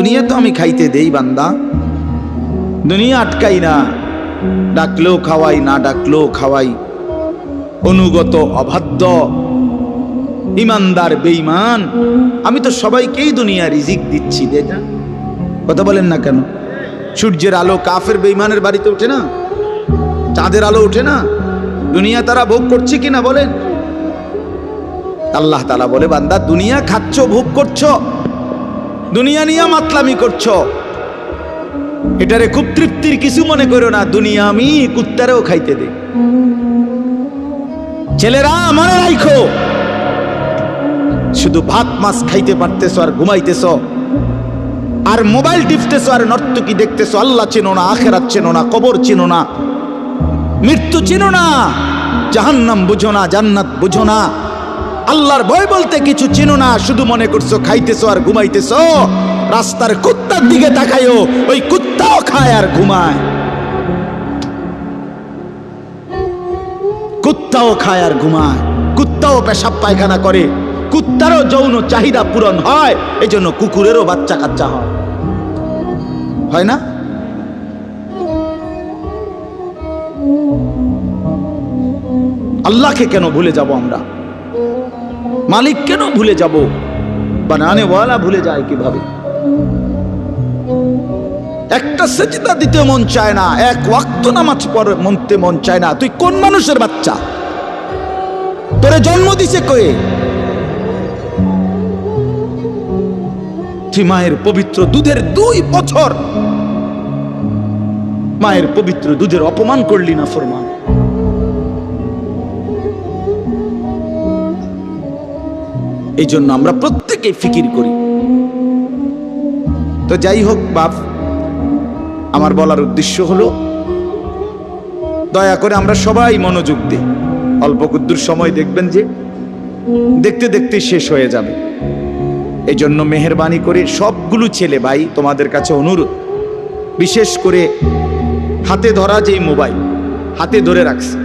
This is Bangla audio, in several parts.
দুনিয়া তো আমি খাইতে দেই বান্দা, দুনিয়া আটকাই না, ডাকলেও খাওয়াই, না ডাকলেও খাওয়াই। অনুগত অবাধ্য ইমানদার বেঈমান আমি তো সবাইকেই দুনিয়া রিজিক দিচ্ছি। দেখা কথা বলেন না কেন? সূর্যের আলো কাফের বেঈমানের বাড়িতে ওঠে না? চাঁদের আলো ওঠে না? দুনিয়া তারা ভোগ করছে কিনা বলেন? আল্লাহ তাআলা বলে, বান্দা দুনিয়া খাচ্ছ, ভোগ করছো, দুনিয়া নিয়ে মাতলামি করছো, এটারে খুব তৃপ্তির কিছু মনে করো না। দুনিয়া আমি কুত্তারেও খাইতে দেই। ছেলেরা মনে রাখো, শুধু ভাত মাছ খাইতে পারতেছো আর ঘুমাইতেছো আর মোবাইল টিপতেছো আর নর্তকী দেখতেছো, আল্লাহ চেনো না, আখিরাত চেনো না, কবর চেনো না, মৃত্যু চেনো না, জাহান্নাম বুঝো না, জান্নাত বুঝো না, আল্লাহর ভয় বলতে কিছু চেনো না। শুধু মনে করছো খাইতেছো আর ঘুমাইতেছো। রাস্তার কুত্তার দিকে তাকায়ও, ওই কুত্তাও খায় আর ঘুমায়, কুত্তাও খায় আর ঘুমায়, কুত্তাও পেশাব পায়খানা করে, কুত্তারও যৌন চাহিদা পূরণ হয়, এই জন্য কুকুরেরও বাচ্চা কাচ্চা হয় না? আল্লাহকে কেন ভুলে যাব আমরা? মালিক কেন ভুলে যাব? বানানে ওয়ালা ভুলে যায় কিভাবে? একটা সেজদা দিতে মন চায় না, এক ওয়াক্ত নামাজ পড়তে মন চায় না। তুই কোন মানুষের বাচ্চা? তোরে জন্ম দিছে কয়ে? তুই মায়ের পবিত্র দুধের 2 বছর মায়ের পবিত্র দুধের অপমান করলি না ফরমান। এই জন্য আমরা প্রত্যেকে ফিকির করি। তো যাই হোক বাপ, আমার বলার উদ্দেশ্য হলো, দয়া করে আমরা সবাই মনোযোগ দিই। অল্প কুদ্দুর সময় দেখবেন যে দেখতে দেখতে শেষ হয়ে যাবে। এই জন্য মেহেরবানি করে সবগুলো ছেলে ভাই তোমাদের কাছে অনুরোধ, বিশেষ করে হাতে ধরা যেই মোবাইল হাতে ধরে রাখছে,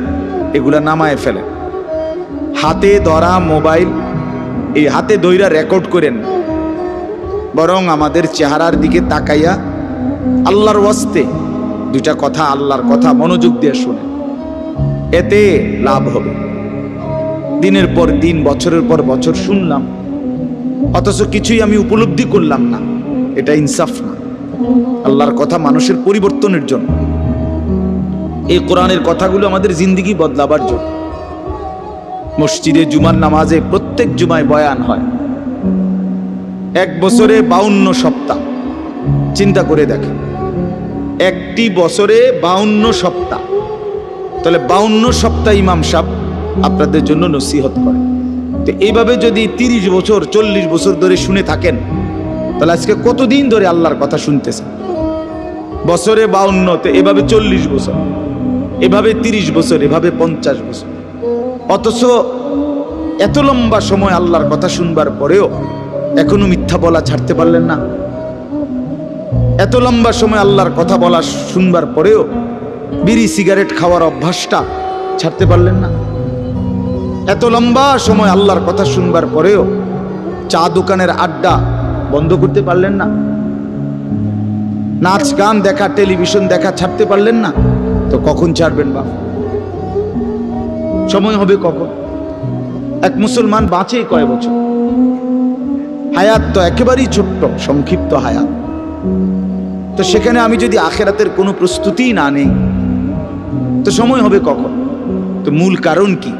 এগুলা নামায় ফেলে। হাতে ধরা মোবাইল এই হাতে ধইরা রেকর্ড করেন, বরং আমাদের চেহারার দিকে তাকাইয়া আল্লাহর ওয়াস্তে 2টা কথা, আল্লাহর কথা মনোযোগ দিয়ে শুনে, এতে লাভ হবে। দিনের পর দিন, বছরের পর বছর শুনলাম, অথচ কিছুই আমি উপলব্ধি করলাম না, এটা ইনসাফ না। আল্লাহর কথা মানুষের পরিবর্তনের জন্য, এই কোরআনের কথাগুলো আমাদের জিন্দেগি বদলাবার জন্য। মসজিদে জুমার নামাজে প্রত্যেক জুমায় বয়ান হয়, 1 বছরে 52 সপ্তাহ। চিন্তা করে দেখেন, একটি বছরে 52 সপ্তাহ, তাহলে 52 সপ্তাহ ইমাম সাহেব আপনাদের জন্য নসিহত করে। তো এইভাবে যদি 30 বছর 40 বছর ধরে শুনে থাকেন, তাহলে আজকে কতদিন ধরে আল্লাহর কথা শুনতেছেন? বছরে 52, তো এভাবে 40 বছর, এভাবে 30 বছর, এভাবে 50 বছর। অথচ এত লম্বা সময় আল্লাহর কথা শুনবার পরেও এখনো মিথ্যা বলা ছাড়তে পারলেন না। এত লম্বা সময় আল্লাহর কথা বলা শুনবার পরেও বিড়ি সিগারেট খাওয়ার অভ্যাসটা ছাড়তে পারলেন না। এত লম্বা সময় আল্লাহর কথা শুনবার পরেও চা দোকানের আড্ডা বন্ধ করতে পারলেন না। নাচ গান দেখা, টেলিভিশন দেখা ছাড়তে পারলেন না। তো কখন ছাড়বেন বাপ? সময় হবে কখন? এক মুসলমান বাঁচে কয় বছর? হায়াত তো একেবারেই ছোট্ট, সংক্ষিপ্ত হায়াত। তো সেখানে আমি যদি আখিরাতের কোনো প্রস্তুতি না নেই, তো সময় হবে কখন? তো মূল কারণ কি?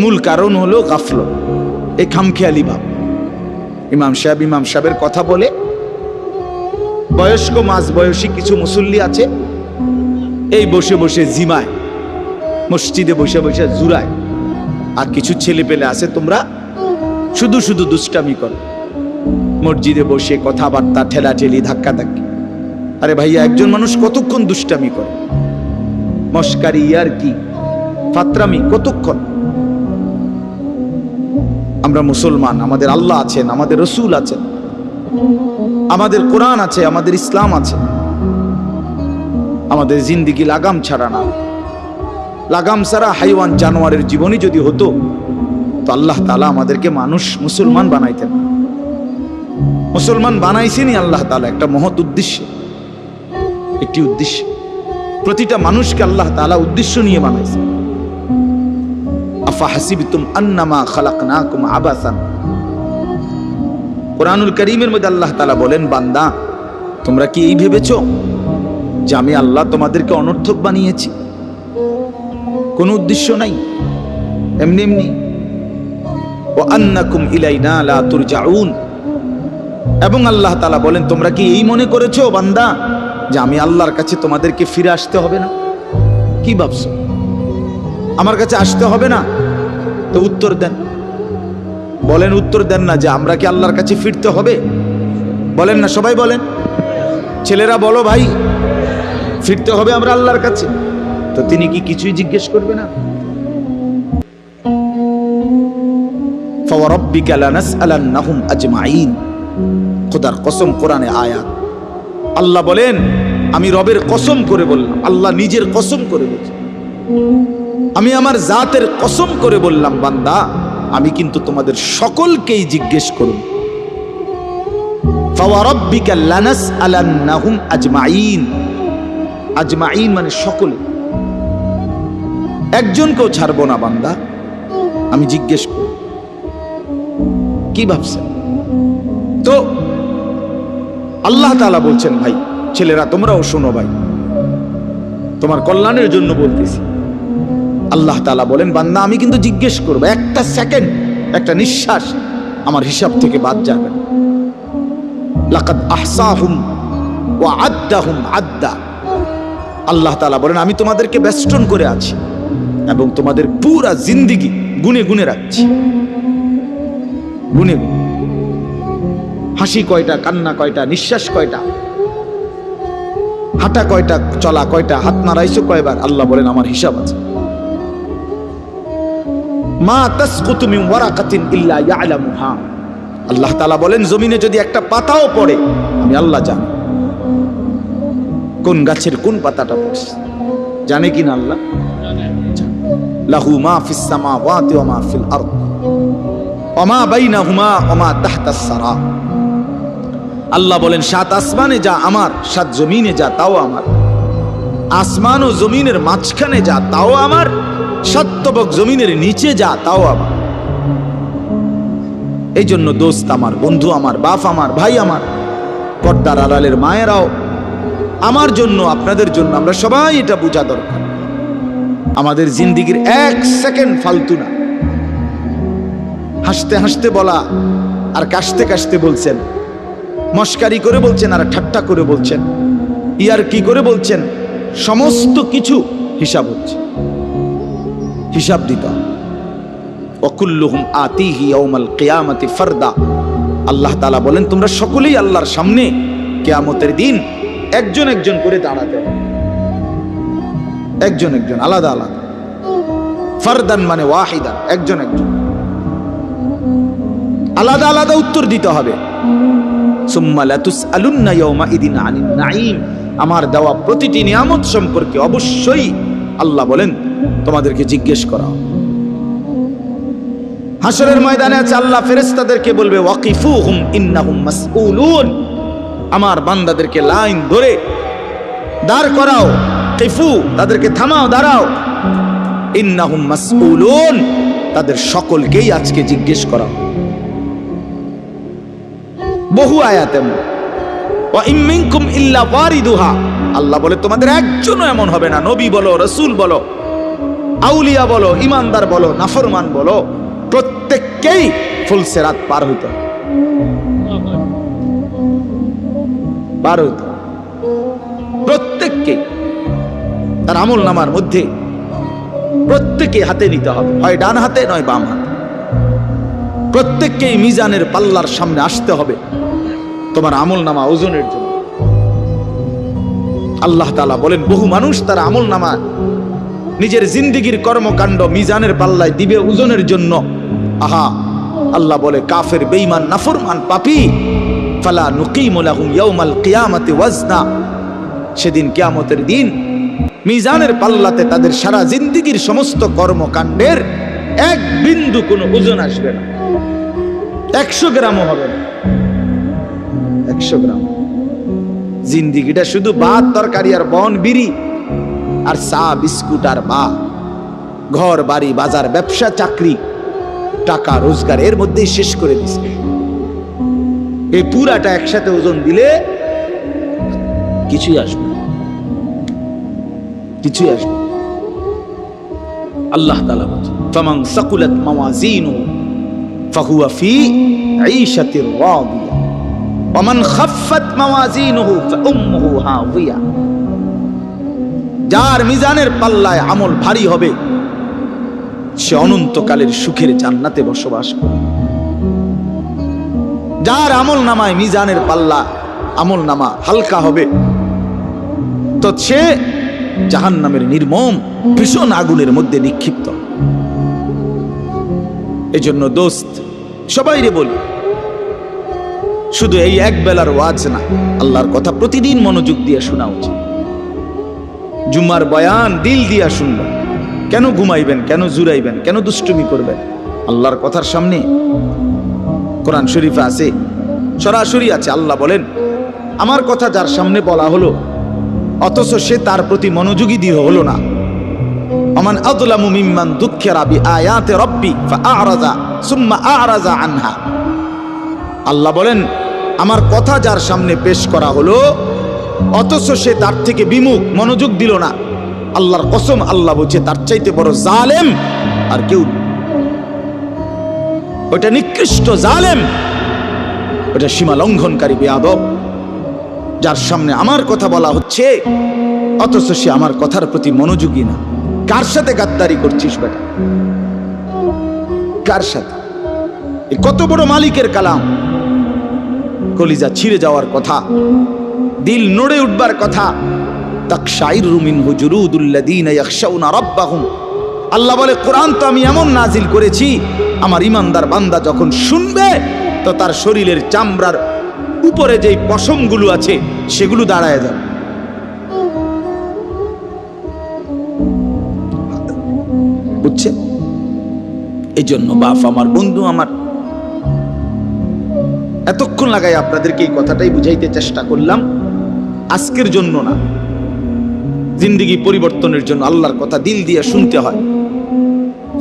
মূল কারণ হলো গাফলত, এই খামখেয়ালি ভাব। ইমাম সাহেবের কথা বলে, বয়স্ক মাঝ বয়সী কিছু মুসল্লি আছে, এই বসে বসে জিমায়, মসজিদে বসে বসে জুরায়। আর কিছু ছেলে পেলে আছে, তোমরা শুধু শুধু দুষ্টামি করো, মসজিদে বসে কথাবার্তা, ঠেলাঠেলি, ধাক্কাধাক্কি। আরে ভাইয়া, একজন মানুষ কতক্ষণ দুষ্টামি করে? মস্কারি, ইয়ারকি, ফাতরামি কতক্ষণ? আমরা মুসলমান, আমাদের আল্লাহ আছেন, আমাদের রসুল আছেন, আমাদের কোরআন আছে, আমাদের ইসলাম আছে। আমাদের জিন্দিগি লাগাম ছাড়া না। লাগাম ছাড়া হাইওয়ান জানোয়ারের জীবনই যদি হতো, তো আল্লাহ তাআলা আমাদেরকে মানুষ মুসলমান বানাইতেন। মুসলমান বানাইছেনই আল্লাহ তাআলা একটা মহৎ উদ্দেশ্য, একটি উদ্দেশ্য। প্রতিটা মানুষকে আল্লাহ তাআলা উদ্দেশ্য নিয়ে বানাইছে। আফা হাসিবতুম আন্নামা খালাকনাকুম আবাসান, কুরআনুল কারীমের মধ্যে আল্লাহ তাআলা বলেন, বান্দা তোমরা কি এই ভেবেছো যে আমি আল্লাহ তোমাদেরকে অনর্থক বানিয়েছি? কোনো উদ্দেশ্য নাই, এমনি এমনি। ওয়া আন্নাকুম ইলাইনা লা তুরজাউন, এবং আল্লাহ তাআলা বলেন, তোমরা কি এই মনে করেছো বান্দা যে আমি আল্লাহর কাছে তোমাদেরকে ফিরে আসতে হবে না? কি ভাবছো আমার কাছে আসতে হবে না? তো উত্তর দেন, বলেন, উত্তর দেন না যে আমরা কি আল্লাহর কাছে ফিরতে হবে? বলেন না, সবাই বলেন, ছেলেরা বলো ভাই, ফিরতে হবে আমরা আল্লাহর কাছে। তো তিনি কি কিছুই জিজ্ঞেস করবে না? ফাওয়ারাব্বিকা লানাসআলান্নাহুম আজমাইন, খোদার কসম, কোরআনে আয়াত। আল্লাহ বলেন, আমি রবের কসম করে বললাম, আল্লাহ নিজের কসম করে বলছেন, আমি আমার জাতের কসম করে বললাম, বান্দা আমি কিন্তু তোমাদের সকলকেই জিজ্ঞেস করব। ফাওয়ারাব্বিকা লানাসআলান্নাহুম আজমাইন, আজমাইন মানে সকলে, একজনকেও ছাড়বো না বান্দা, আমি জিজ্ঞেস করব। কি ভাবছেন? তো আল্লাহ তাআলা বলছেন, ভাই ছেলেরা তোমরাও শোনো ভাই, তোমার কল্যাণের জন্য বলতেছি। আল্লাহ তাআলা বলেন, বান্দা আমি কিন্তু জিজ্ঞেস করব, একটা সেকেন্ড, একটা নিঃশ্বাস আমার হিসাব থেকে বাদ যাবে না। লাকাদ আহসাহুম ওয়া আদ্দাহুম আদ্দা, আল্লাহ তাআলা বলেন, আমি তোমাদেরকে বেষ্টন করে আছি এবং তোমাদের পুরা জিন্দেগি গুনে গুনে রাখছি, গুনে গুনে। হাসি কয়টা, কান্না কয়টা, নিঃশ্বাস কয়টা, হাঁটা কয়টা, চলা কয়টা, হাত নাড়াইছো কয়বার, আল্লাহ বলেন আমার হিসাব আছে। মা তাসকুতু মিন ওয়ারাকাতিন ইল্লা ইয়ালামুহা, আল্লাহ তাআলা বলেন, জমিনে যদি একটা পাতাও পড়ে আমি আল্লাহ জানি, কোন গাছের কোন পাতাটা পড়ছে জানে কিনা আল্লাহ লাহু মা ফিস সামাওয়াতি ওয়া মা ফিল আরদ ওয়া মা বাইনাহুমা ওয়া মা তাহতাস সারা। আল্লাহ বলেন, সাত আসমানে যা আমার, সাত জমিনে যা তাও আমার, আসমান ও জমিনের মাঝখানে যা তাও আমার, সাত তবক জমিনের নিচে যা তাও আমার। এই জন্য দোস্ত আমার, বন্ধু আমার, বাপ আমার, ভাই আমার, পর্দার আড়ালের মায়েরাও, আমার জন্য, আপনাদের জন্য, আমরা সবাই এটা বোঝা দরকার, আমাদের জিন্দেগির এক সেকেন্ড ফালতু না। হাসতে হাসতে বলা আর কাশতে কাশতে বলছেন, মস্কারি করে বলছেন আর ঠাট্টা করে বলছেন, ইয়ার কি করে বলছেন, সমস্ত কিছু হিসাব হচ্ছে, হিসাব দিতে হবে। ওয়াকুল্লুহুম আতিহি ইয়াউমাল কিয়ামাতি ফারদা, আল্লাহ তাআলা বলেন, তোমরা সকলেই আল্লাহর সামনে কিয়ামতের দিন একজন একজন করে দাঁড়াতে হবে, একজন একজন, আলাদা আলাদা। ফারদান মানে ওয়াহিদান, একজন একজন, আলাদা আলাদা উত্তর দিতে হবে। সুম্মা লাতুসআলুন্না ইয়াউমাইদিন আনিন নাঈম, আমার দেওয়া প্রতিটি নিয়ামত সম্পর্কে অবশ্যই আল্লাহ বলেন তোমাদেরকে জিজ্ঞেস করা হবে। হাসরের ময়দানে আছে, আল্লাহ ফেরেশতাদেরকে বলবে, ওয়াকিফুহুম ইন্নাহুম মাসউলুন, আমার বান্দাদেরকে লাইন ধরে দাঁড় করাও, কিফু তাদেরকে থামাও, দাঁড়াও, ইন্নাহুম মাসউলুন, তাদের সকলকেই আজকে জিজ্ঞেস করা। বহু আয়াতে ওয়া ইম মিনকুম ইল্লা ওয়ারিদুহা, আল্লাহ বলে তোমাদের একজনও এমন হবে না, নবী বলো, রাসূল বলো, আউলিয়া বলো, ইমানদার বলো, নাফরমান বলো, প্রত্যেককেই ফুলসিরাত পার হইতে হবে, পার হইতে হবে। প্রত্যেককে তার আমল নামার মধ্যে প্রত্যেকে হাতে নিতে হবে, হয় ডান হাতে নয় বাম হাতে। প্রত্যেককেই মিজানের পাল্লার সামনে আসতে হবে তোমার আমল নামা ওজনের জন্য। আল্লাহ তাআলা বলেন, বহু মানুষ তার আমল নামা নিজের জিন্দেগির কর্মকাণ্ড মিজানের পাল্লায় দিবে ওজনের জন্য। আহা, আল্লাহ বলে, কাফের, বেঈমান, নাফরমান, পাপী, ফালা নুকিমু লাহুম ইয়াউমাল কিয়ামাতি ওয়াজনা, সেদিন কিয়ামতের দিন মিজানের পাল্লাতে তাদের সারা জিন্দেগির সমস্ত কর্মকাণ্ডের এক বিন্দু কোনো ওজন আসবে না, 100 গ্রামও হবে না। 100 গ্রাম। জিন্দিগিটা শুধু ভাত তরকারি আর বন বিড়ি আর চা বিস্কুট আর ঘর বাড়ি বাজার ব্যবসা চাকরি টাকা রোজগার এর মধ্যেই শেষ করে দিচ্ছে। এই পুরাটা একসাথে ওজন দিলে কিছুই আসবে, কিছুই আসবে। আল্লাহ তাআলা বলেন, ফামান সাকুলাত মাওয়াজিনুহু ফাহুয়া ফি ঈশাতির রাদিয়া ওয়া মান খাফফাত মাওয়াজিনুহু ফাউম্মুহু হাওিয়া। যার মিজানের পাল্লায় আমল ভারী হবে সে অনন্তকালের সুখের জান্নাতে বসবাস করবে। যার আমল নামায় মিজানের পাল্লা আমল নামা হালকা হবে তো সে জাহান্নামের নির্মম ভীষণ আগুনের মধ্যে নিক্ষিপ্ত। এজন্য দোস্ত সবাইরে বলি, শুধু এই এক বেলার ওয়াজ না, আল্লাহর কথা প্রতিদিন মনোযোগ দিয়ে শোনা উচিত। জুমার বয়ান দিল দিয়া শুনবেন। কেন ঘুমাইবেন, কেন জুরাইবেন, কেন দুষ্টুমি করবেন? আল্লাহর কথার সামনে কোরআন শরীফে আছে, সরাসরি আছে। আল্লাহ বলেন, আমার কথা যার সামনে বলা হলো অথচ সে তার প্রতি মনোযোগী দিয়ে হলো না, আমান আযলামু মিম্মান যুক্কিরা বিআয়াতি রাব্বি ফাআরাযা সুম্মা আ'রাযা আনহা। আল্লাহ বলেন, আমার কথা যার সামনে পেশ করা হলো অথচ সে তার থেকে বিমুখ, মনোযোগ দিল না, আল্লাহর কসম আল্লাহ বলছে তার চাইতে বড় জালেম আর কেউ নেই। ওটা নিকৃষ্ট জালেম, ওটা সীমা লঙ্ঘনকারী বেয়াদব, যার সামনে আমার কথা বলা হচ্ছে অথচ সে আমার কথার প্রতি মনোযোগী না। কার সাথে গাদ্দারি করছিস বেটা? কার সাথে? কত বড় মালিকের কালাম, কলিজা ছিঁড়ে যাওয়ার কথা, দিল নড়ে উঠবার কথা। তাকশাইরু মিনহু জুলুদুল্লাযীনা ইয়াখশাউনা রাব্বাহুম। আল্লাহ বলে, কোরআন তো আমি এমন নাজিল করেছি, আমার ইমানদার বান্দা যখন শুনবে তো তার শরীরের চামড়ার উপরে যেই পশমগুলো আছে সেগুলো দাঁড়ায় যাবে। বুঝছে? এই জন্য বাপ আমার, বন্ধু আমার, এতক্ষণ লাগাই আপনাদেরকে এই কথাটাই বুঝাইতে চেষ্টা করলাম। আজকের জন্য না, জিন্দেগি পরিবর্তনের জন্য আল্লাহর কথা দিল দিয়ে শুনতে হয়।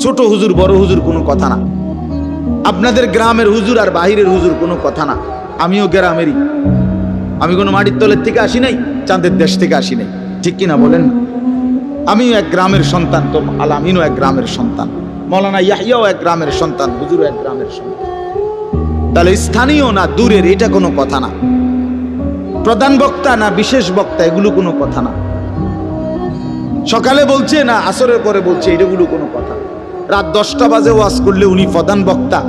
ছোট হুজুর বড় হুজুর কোনো কথা না, আপনাদের গ্রামের হুজুর আর বাহিরের হুজুর কোনো কথা না। আমিও গ্রামেরই, আমি কোনো মাটির তলের থেকে আসি নাই, চাঁদের দেশ থেকে আসি নাই, ঠিক কিনা বলেন? আমিও এক গ্রামের সন্তান, তো আলামিনও এক গ্রামের সন্তান, মৌলানা ইয়াহিয়াও এক গ্রামের সন্তান, হুজুরও এক গ্রামের সন্তান। তাহলে স্থানীয় না দূরের এটা কোনো কথা না, প্রধান বক্তা না বিশেষ বক্তা এগুলো কোনো কথা না, সকালে বলছে না আসরের পরে বলছে এগুলো কোনো কথা। রাত 10টা বাজে ওয়াজ করলে উনি প্রধান বক্তা,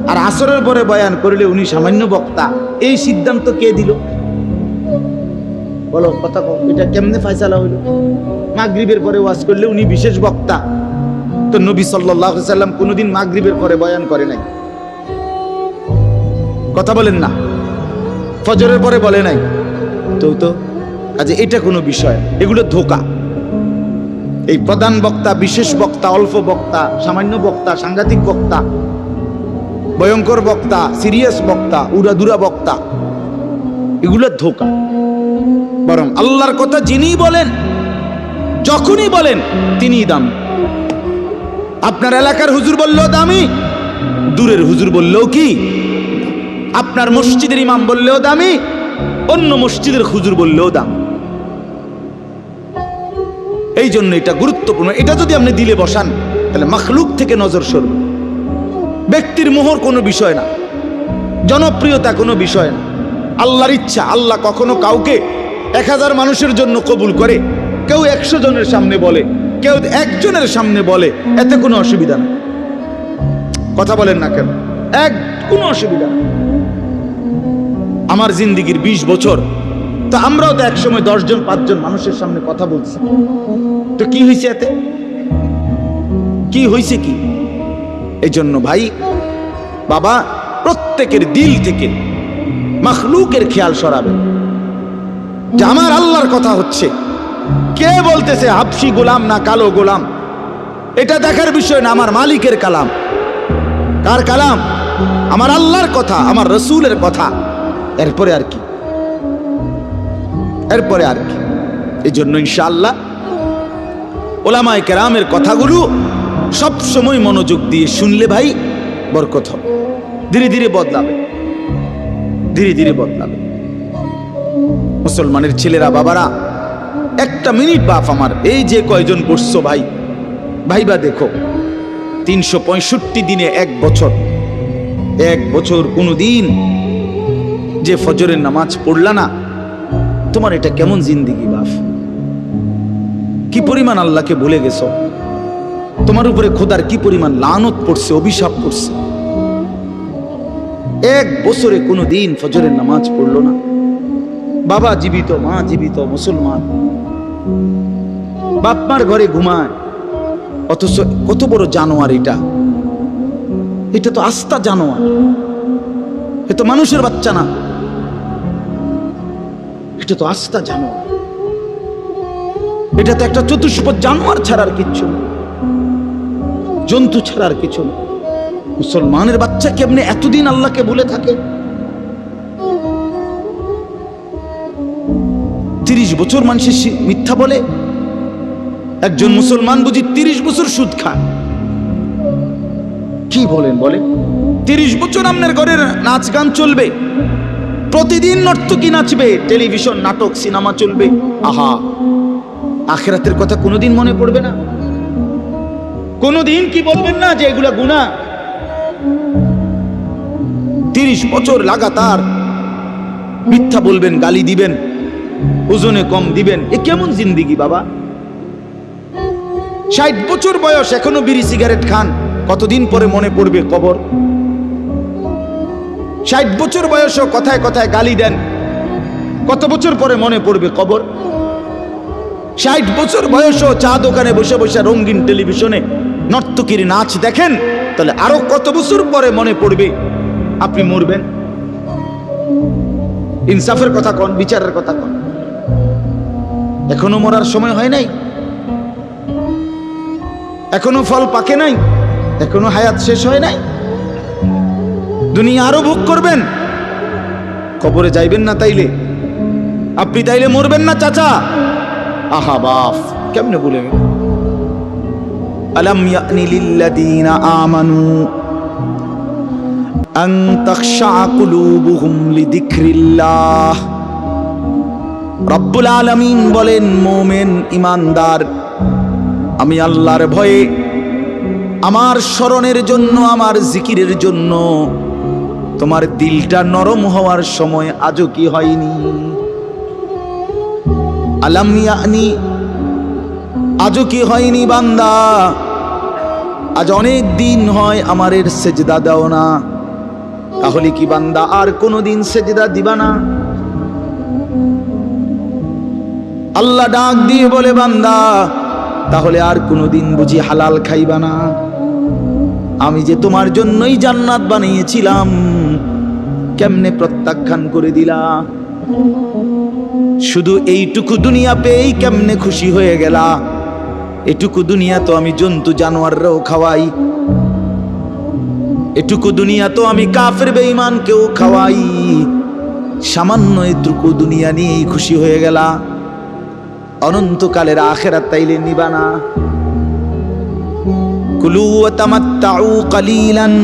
আর আসরের পরে বয়ান করলে উনি সামান্য বক্তা। এই সিদ্ধান্ত কে দিল? বলো কথা, এটা কেমনে ফয়সালা হইল? মাগরিবের পরে ওয়াজ করলে উনি বিশেষ বক্তা, তো নবী সাল্লাল্লাহু আলাইহি সাল্লাম কোনোদিন মাগরিবের পরে বয়ান করে নাই, কথা বলেন না, ফজরের পরে বলে নাই, তো আজ এটা কোনো বিষয়, এগুলো ধোঁকা। এই প্রধান বক্তা, বিশেষ বক্তা, অল্প বক্তা, সামান্য বক্তা, সাংঘাতিক বক্তা, ভয়ঙ্কর বক্তা, সিরিয়াস বক্তা, উড়াদুরা বক্তা, এগুলো ধোঁকা। বরং আল্লাহর কথা যিনি বলেন, যখনই বলেন তিনিই দামি। আপনার এলাকার হুজুর বললেও দামি, দূরের হুজুর বললেও কি, আপনার মসজিদের ইমাম বললেও দামি, অন্য মসজিদের হুজুর বললেও দামি। এই জন্য এটা গুরুত্বপূর্ণ। এটা যদি আপনি দিলে বসান তাহলে মাখলুক থেকে নজর সরবে। ব্যক্তির মোহর কোনো বিষয় না, জনপ্রিয়তা কোনো বিষয় না, আল্লাহর ইচ্ছা। আল্লাহ কখনো কাউকে 1000 মানুষের জন্য কবুল করে, কেউ 100 জনের সামনে বলে, কেউ 1 জনের সামনে বলে, এতে কোনো অসুবিধা নেই। কথা বলেন না কেন? কোনো অসুবিধা নেই। আমার জিন্দিগির 20 বছর, তো আমরাও তো একসময় 10 জন 5 জন মানুষের সামনে কথা বলছি, তো কি হয়েছে এতে? কি হয়েছে কি? এই জন্য ভাই বাবা, প্রত্যেকের দিল থেকে মাখলুকের খেয়াল সরাবেন যে আমার আল্লাহর কথা হচ্ছে। কে বলতেছে হাবশি গোলাম না কালো গোলাম, এটা দেখার বিষয় না। আমার মালিকের কালাম। কার কালাম? আমার আল্লাহর কথা, আমার রসুলের কথা। এরপরে আর কি, এরপরে আর কি। এই জন্য ইনশাআল্লাহ ওলামায়ে কেরামের কথাগুলো সব সময় মনোযোগ দিয়ে শুনলে ভাই বরকত হবে। ধীরে ধীরে বদলাবে, ধীরে ধীরে বদলাবে। মুসলমানের ছেলেরা, বাবারা, একটা মিনিট বাপ আমার, এই যে কয়জন বসছো ভাই, ভাইবা দেখো 365 দিনে এক বছর কোনো দিন যে ফজরের নামাজ পড়লা না, তোমার এটা কেমন জিন্দিগি বাপ? কি পরিমাণ আল্লাহকে ভুলে গেছো? তোমার উপরে খোদার কি পরিমাণ লানত পড়ছে, অভিশাপ পড়ছে। এক বছরে কোনো দিন ফজরের নামাজ পড়লো না। বাবা জীবিত, মা জীবিত, মুসলমান, বাপ মার ঘরে ঘুমায়, অথচ কত বড় জানোয়ার এটা! এটা তো আস্তা জানোয়ার, এ তো মানুষের বাচ্চা না, এটা তো আস্তা জানোয়ার। এটা তো একটা চতুষ্পদ জানোয়ার ছাড়ার কিচ্ছু না, জন্তু ছাড়ার কিছু না। মুসলমানের বাচ্চা কেমনে এতদিন আল্লাহকে ভুলে থাকে? 30 বছর মানুষের মিথ্যা বলে, একজন মুসলমান বুঝি 30 বছর সুদ খায়। কি বলেন বলে? 30 বছর আপনার ঘরের নাচ গান চলবে, প্রতিদিন নর্তকী নাচবে, টেলিভিশন, নাটক, সিনেমা চলবে। আহা, আখিরাতের কথা কোনোদিন মনে পড়বে না? কোনোদিন কি বলবেন না যে এগুলা গুনাহ? 30 বছর লাগাতার মিথ্যা বলবেন, গালি দিবেন, ওজনে কম দিবেন, এ কেমন জিন্দিগি বাবা? 60 বছর বয়স, এখনো বিড়ি সিগারেট খান, কতদিন পরে মনে পড়বে কবর? 60 বছর বয়সও কথায় কথায় গালি দেন, কত বছর পরে মনে পড়বে কবর? 60 বছর বয়সও চা দোকানে বসে বসে রঙিন টেলিভিশনে নর্তকীর নাচ দেখেন, তাহলে আরো কত বছর পরে মনে পড়বে আপনি মরবেন? ইনসাফের কথা কন, বিচারের কথা কন। এখনো মরার সময় হয় নাই, এখনো ফল পাকে নাই, এখনো হায়াত শেষ হয় নাই। দুনিয়া আরো ভোগ করবেন, কবরে যাইবেন না তাইলে? আপনি তাইলে মরবেন না চাচা? আহা বাপ, কেমনে বলে? আলাম ইয়ানি লিল্লাযীনা আমানু আন তাখশা কুলুবুহুম লিযিকরিল্লাহ। রব্বুল আলামিন বলেন, মুমিন ঈমানদার, আমি আল্লাহর ভয়ে, আমার স্মরণের জন্য, আমার জিকিরের জন্য তোমার দিলটা নরম হওয়ার সময় আজও কি হয়নি? আলাম ইয়ানি, আজও কি হয়নি বান্দা? আজ অনেক দিন হয় আমারের সেজদা দাও না, তাহলে কি বান্দা আর কোনদিন সেজদা দিবা না? আল্লাহ ডাক দিয়ে বলে, বান্দা তাহলে আর কোনদিন বুঝি হালাল খাইবা না? আমি যে তোমার জন্যই জান্নাত বানিয়েছিলাম, কেমনে প্রত্যাখ্যান করে দিলা? শুধু এইটুকু দুনিয়া পেয়েই কেমনে খুশি হয়ে গেলা? এটুকু দুনিয়া তো আমি জন্তু জানোয়াররাও খাওয়াই, এটুকু দুনিয়া তো আমি কাফের বেঈমানকেও খাওয়াই, সামান্য এটুকু দুনিয়া নিয়েই খুশি হয়ে গেলা? অনন্তকালের আখিরাত তাইলে নিবা না? কুলু ওয়া তামাত্তাউ কালিলান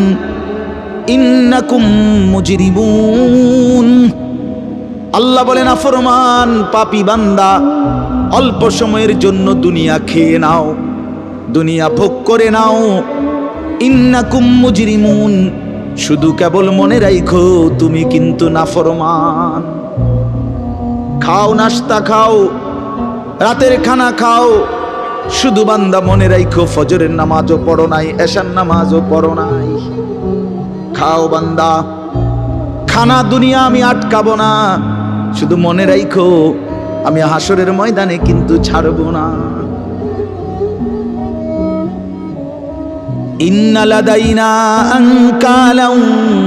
ইন্নাকুম মুজরিমুন। আল্লাহ বলেন, নাফরমান পাপী বান্দা, অল্প সময়ের জন্য দুনিয়া খেয়ে নাও, দুনিয়া ভোগ করে নাও। ইন্নাকুম মুজরিমুন, শুধু কেবল মনে রাখো তুমি কিন্তু নাফরমান। খাও, নাস্তা খাও, রাতের খানা খাও, শুধু বান্দা মনে রাখো ফজরের নামাজও পড়ো নাই, এশার নামাজও পড়ো নাই। খাও বান্দা, খানা দুনিয়া আমি আটকাবো না, শুধু মনে রাখো আমি হাসরের ময়দানে কিন্তু ছাড়বো না। ইন্না লাদাইনা আনকালাম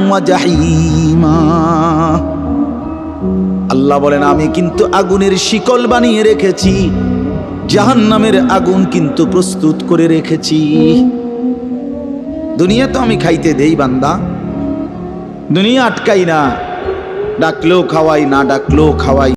ওয়া জাহিমা। আল্লাহ বলেন, আমি কিন্তু আগুনের শিকল বানিয়ে রেখেছি, জাহান্নামের আগুন কিন্তু প্রস্তুত করে রেখেছি। দুনিয়া তো আমি খাইতে দেই বান্দা, দুনিয়া আটকাই না, ডাকলেও খাওয়াই, না ডাকলেও খাওয়াই।